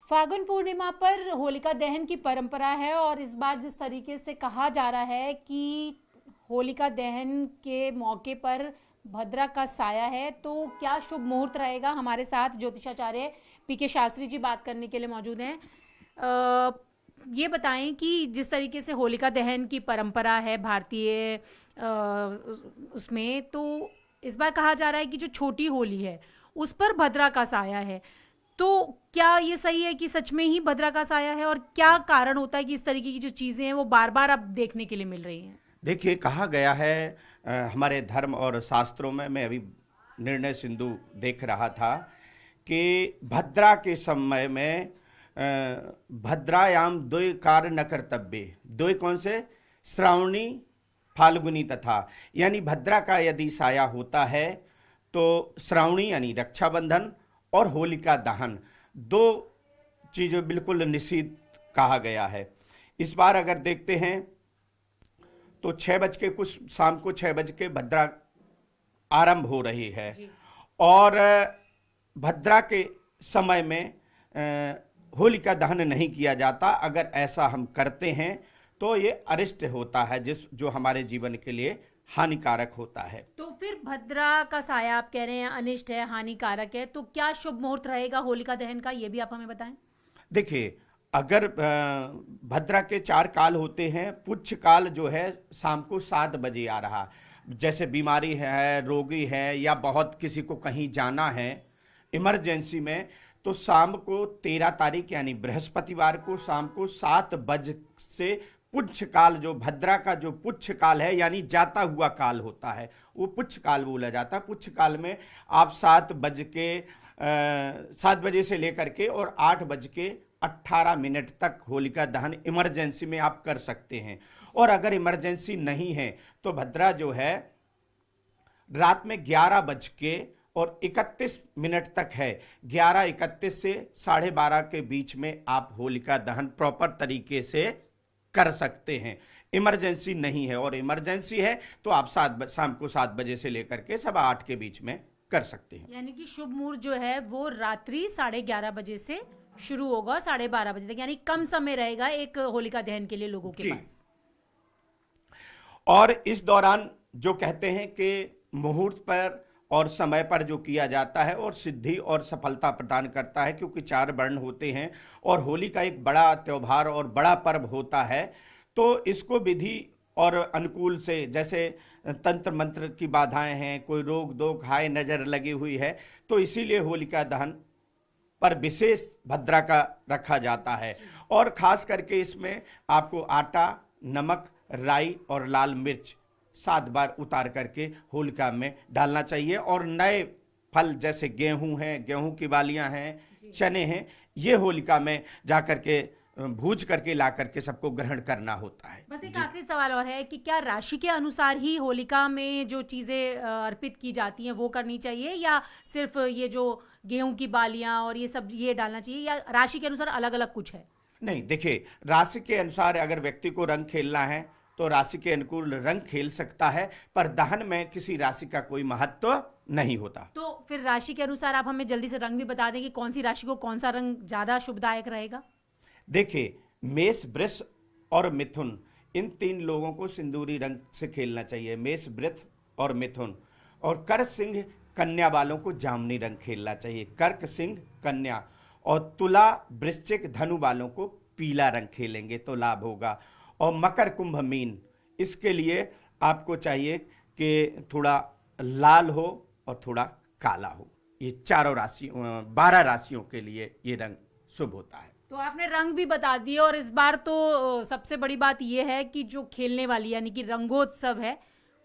फागुन पूर्णिमा पर होलिका दहन की परंपरा है और इस बार जिस तरीके से कहा जा रहा है कि होलिका दहन के मौके पर भद्रा का साया है, तो क्या शुभ मुहूर्त रहेगा? हमारे साथ ज्योतिषाचार्य पीके शास्त्री जी बात करने के लिए मौजूद हैं। ये बताएं कि जिस तरीके से होलिका दहन की परंपरा है भारतीय उसमें, तो इस बार कहा जा रहा है कि जो छोटी होली है उस पर भद्रा का साया है, तो क्या ये सही है कि सच में ही भद्रा का साया है? और क्या कारण होता है कि इस तरीके की जो चीजें हैं वो बार बार अब देखने के लिए मिल रही हैं? देखिए, कहा गया है हमारे धर्म और शास्त्रों में, मैं अभी निर्णय सिंधु देख रहा था कि भद्रा के समय में भद्रायाम द्वय कार्य न कर्तव्य, द्वय कौन से? श्रावणी फाल्गुनी तथा, यानी भद्रा का यदि साया होता है तो श्रावणी यानी रक्षाबंधन और होलिका दहन, दो चीज़ें बिल्कुल निषिद्ध कहा गया है। इस बार अगर देखते हैं तो 6 बज के कुछ, शाम को 6 बज के भद्रा आरंभ हो रही है और भद्रा के समय में होलिका दहन नहीं किया जाता। अगर ऐसा हम करते हैं तो ये अरिष्ट होता है, जो हमारे जीवन के लिए हानिकारक होता है। तो फिर भद्रा का साया आप कह रहे हैं अनिष्ट है, हानिकारक है, तो क्या शुभ मुहूर्त रहेगा होलिका दहन का, ये भी आप हमें बताएं। देखिए, अगर भद्रा के 4 काल होते हैं, पुच्छ काल जो है शाम को 7 बजे आ रहा, जैसे बीमारी है, रोगी है या बहुत किसी को कहीं जाना है इमरजेंसी में, तो शाम को 13 तारीख यानी बृहस्पतिवार को शाम को 7 बज से पुच्छ काल, जो भद्रा का जो पुच्छ काल है यानी जाता हुआ काल होता है, वो पुच्छ काल बोला जाता है। पुच्छ काल में आप 7 बजे से लेकर के और 8 बज के 18 मिनट तक होलिका दहन इमरजेंसी में आप कर सकते हैं। और अगर इमरजेंसी नहीं है तो भद्रा जो है रात में 11 बज के 31 मिनट तक है। 11:31 से 12:30 के बीच में आप होलिका दहन प्रॉपर तरीके से कर सकते हैं। इमरजेंसी नहीं है, और इमरजेंसी है तो आप शाम को 7 बजे से लेकर के 8:15 के बीच में कर सकते हैं। यानी कि शुभ मुहूर्त जो है वो रात्रि 11:30 बजे से शुरू होगा 12:30 बजे तक, यानी कम समय रहेगा एक होलिका दहन के लिए लोगों के पास। और इस दौरान जो कहते हैं कि मुहूर्त पर और समय पर जो किया जाता है और सिद्धि और सफलता प्रदान करता है, क्योंकि 4 वर्ण होते हैं और होली का एक बड़ा त्योहार और बड़ा पर्व होता है, तो इसको विधि और अनुकूल से, जैसे तंत्र मंत्र की बाधाएं हैं, कोई रोग दोग हाय नजर लगी हुई है, तो इसीलिए होलिका दहन पर विशेष भद्रा का रखा जाता है। और खास करके इसमें आपको आटा, नमक, राई और लाल मिर्च 7 बार उतार करके होलिका में डालना चाहिए। और नए फल जैसे गेहूं हैं, गेहूं की बालियां हैं, चने हैं, ये होलिका में जा करके भूज करके ला करके सबको ग्रहण करना होता है। बस एक आखिरी सवाल और है कि क्या राशि के अनुसार ही होलिका में जो चीजें अर्पित की जाती हैं वो करनी चाहिए, या सिर्फ ये जो गेहूं की बालियां और ये सब ये डालना चाहिए, या राशि के अनुसार अलग अलग कुछ है? नहीं, देखिए, राशि के अनुसार अगर व्यक्ति को रंग खेलना है तो राशि के अनुकूल रंग खेल सकता है, पर दहन में किसी राशि का कोई महत्व नहीं होता। तो फिर राशि के अनुसार आप हमें जल्दी से रंग भी बता दें कि कौन सी राशि को कौन सा रंग ज्यादा शुभदायक रहेगा? देखिए, मेष, वृष और मिथुन, इन 3 लोगों को सिंदूरी रंग से खेलना चाहिए। मेष, वृष और मिथुन। और कर्क, सिंह, कन्या वालों को जामुनी रंग खेलना चाहिए। कर्क, सिंह, कन्या। और तुला, वृश्चिक, धनु वालों को पीला रंग खेलेंगे तो लाभ होगा। और मकर, कुंभ, मीन, इसके लिए आपको चाहिए कि थोड़ा लाल हो और थोड़ा काला हो। ये 12 राशियों के लिए ये रंग शुभ होता है। तो आपने रंग भी बता दिए, और इस बार तो सबसे बड़ी बात यह है कि जो खेलने वाली यानी कि रंगोत्सव है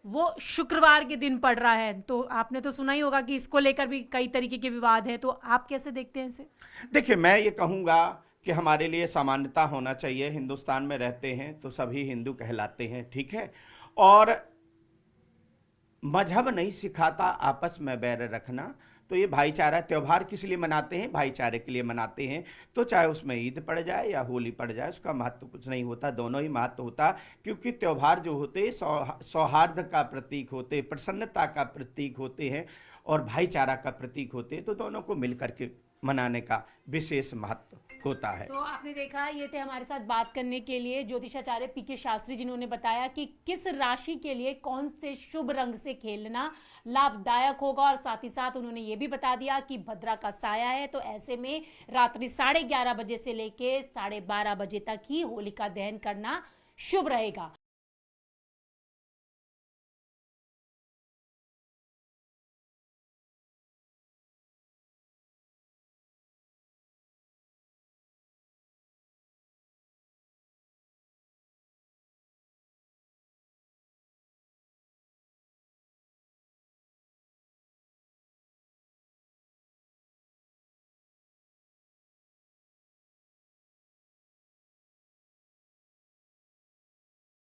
वो शुक्रवार के दिन पड़ रहा है, तो आपने तो सुना ही होगा कि इसको लेकर भी कई तरीके के विवाद हैं, तो आप कैसे देखते हैं इसे? देखिए, मैं ये कहूँगा कि हमारे लिए समानता होना चाहिए। हिंदुस्तान में रहते हैं तो सभी हिंदू कहलाते हैं, ठीक है। और मजहब नहीं सिखाता आपस में बैर रखना, तो ये भाईचारा त्योहार किस लिए मनाते हैं? भाईचारे के लिए मनाते हैं। तो चाहे उसमें ईद पड़ जाए या होली पड़ जाए, उसका महत्व कुछ नहीं होता, दोनों ही महत्व होता, क्योंकि त्योहार जो होते सौहार्द का प्रतीक होते, प्रसन्नता का प्रतीक होते हैं और भाईचारा का प्रतीक होते हैं, तो दोनों को मिलकर के मनाने का विशेष महत्व होता है। तो आपने देखा, ये थे हमारे साथ बात करने के लिए ज्योतिषाचार्य पीके शास्त्री, जिन्होंने बताया कि किस राशि के लिए कौन से शुभ रंग से खेलना लाभदायक होगा, और साथ ही साथ उन्होंने ये भी बता दिया कि भद्रा का साया है, तो ऐसे में रात्रि 11:30 बजे से लेके 12:30 बजे तक ही होलिका दहन करना शुभ रहेगा।